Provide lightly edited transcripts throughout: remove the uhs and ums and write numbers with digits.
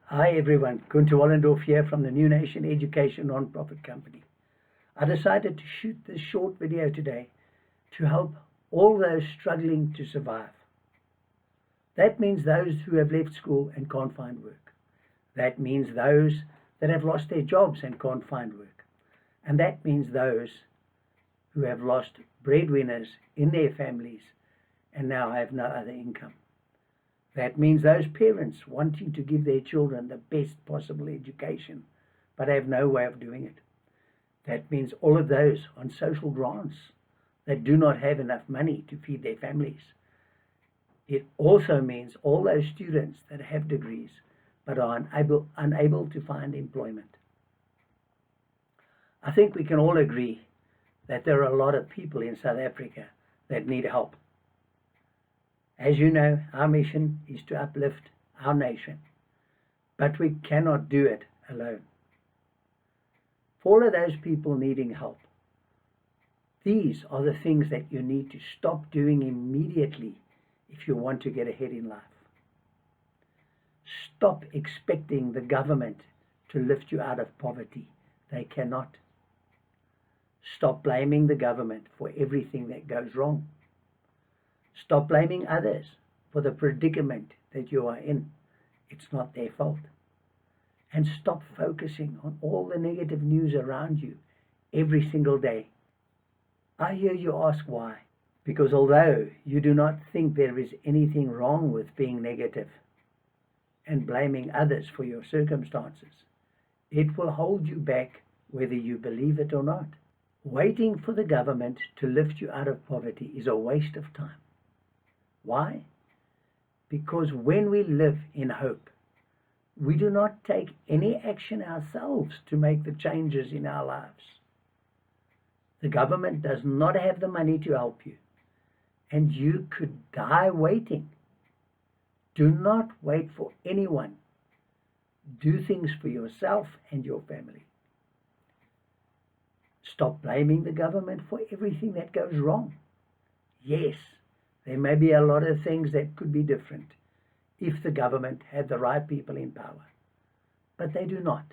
Hi everyone, Gunther Wallendorf here from the New Nation Education Non-Profit Company. I decided to shoot this short video today to help all those struggling to survive. That means those who have left school and can't find work. That means those that have lost their jobs and can't find work. And that means those who have lost breadwinners in their families and now have no other income. That means those parents wanting to give their children the best possible education, but have no way of doing it. That means all of those on social grants that do not have enough money to feed their families. It also means all those students that have degrees but are unable to find employment. I think we can all agree that there are a lot of people in South Africa that need help. As you know, our mission is to uplift our nation, but we cannot do it alone. For all of those people needing help, these are the things that you need to stop doing immediately if you want to get ahead in life. Stop expecting the government to lift you out of poverty. They cannot. Stop blaming the government for everything that goes wrong. Stop blaming others for the predicament that you are in. It's not their fault. And stop focusing on all the negative news around you every single day. I hear you ask why. Because although you do not think there is anything wrong with being negative and blaming others for your circumstances, it will hold you back whether you believe it or not. Waiting for the government to lift you out of poverty is a waste of time. Why? Because when we live in hope, we do not take any action ourselves to make the changes in our lives. The government does not have the money to help you, and you could die waiting. Do not wait for anyone. Do things for yourself and your family. Stop blaming the government for everything that goes wrong. Yes, there may be a lot of things that could be different if the government had the right people in power. But they do not.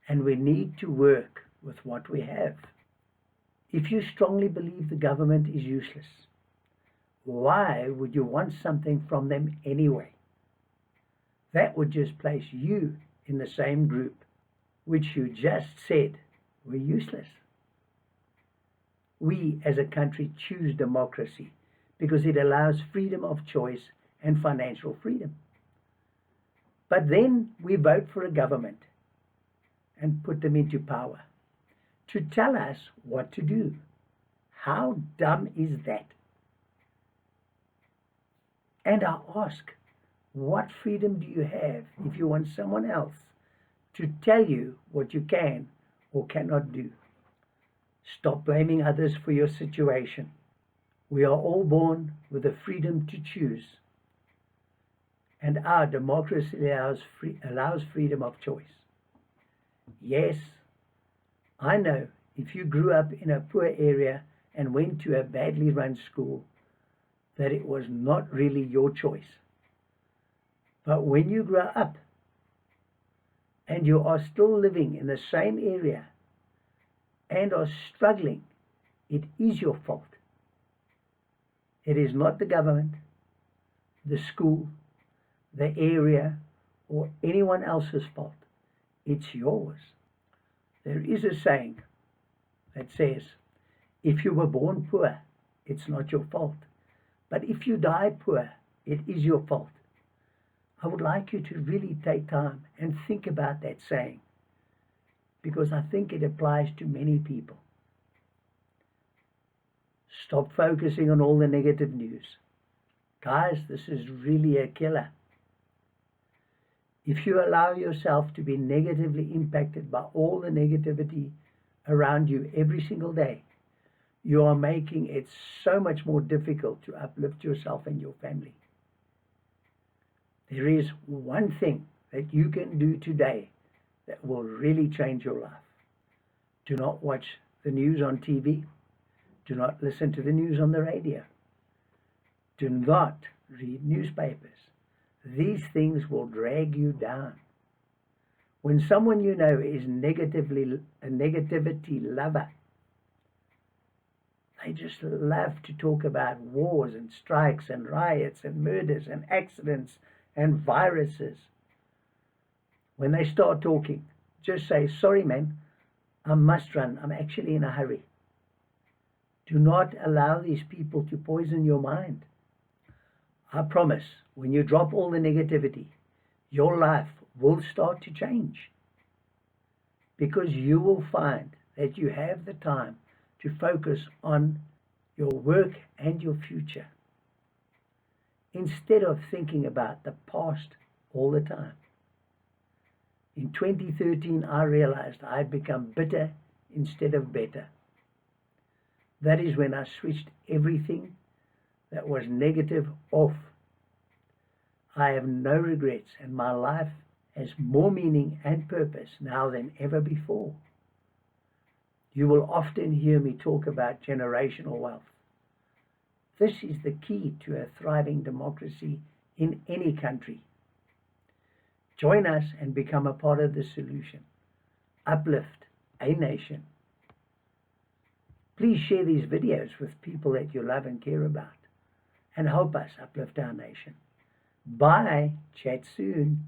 And we need to work with what we have. If you strongly believe the government is useless, why would you want something from them anyway? That would just place you in the same group which you just said were useless. We as a country choose democracy because it allows freedom of choice and financial freedom. But then we vote for a government and put them into power to tell us what to do. How dumb is that? And I ask, what freedom do you have if you want someone else to tell you what you can or cannot do? Stop blaming others for your situation. We are all born with the freedom to choose, and our democracy allows freedom of choice. Yes, I know if you grew up in a poor area and went to a badly run school, that it was not really your choice. But when you grow up and you are still living in the same area and are struggling, it is your fault. It is not the government, the school, the area, or anyone else's fault. It's yours. There is a saying that says, if you were born poor, it's not your fault. But if you die poor, it is your fault. I would like you to really take time and think about that saying, because I think it applies to many people. Stop focusing on all the negative news. Guys, this is really a killer. If you allow yourself to be negatively impacted by all the negativity around you every single day, you are making it so much more difficult to uplift yourself and your family. There is one thing that you can do today that will really change your life. Do not watch the news on TV. Do not listen to the news on the radio. Do not read newspapers. These things will drag you down. When someone you know is a negativity lover, they just love to talk about wars and strikes and riots and murders and accidents and viruses. When they start talking, just say, sorry, man, I must run. I'm actually in a hurry. Do not allow these people to poison your mind. I promise, when you drop all the negativity, your life will start to change, because you will find that you have the time to focus on your work and your future instead of thinking about the past all the time. In 2013, I realized I had become bitter instead of better. That is when I switched everything that was negative off. I have no regrets, and my life has more meaning and purpose now than ever before. You will often hear me talk about generational wealth. This is the key to a thriving democracy in any country. Join us and become a part of the solution. Uplift a nation. Please share these videos with people that you love and care about, and help us uplift our nation. Bye. Chat soon.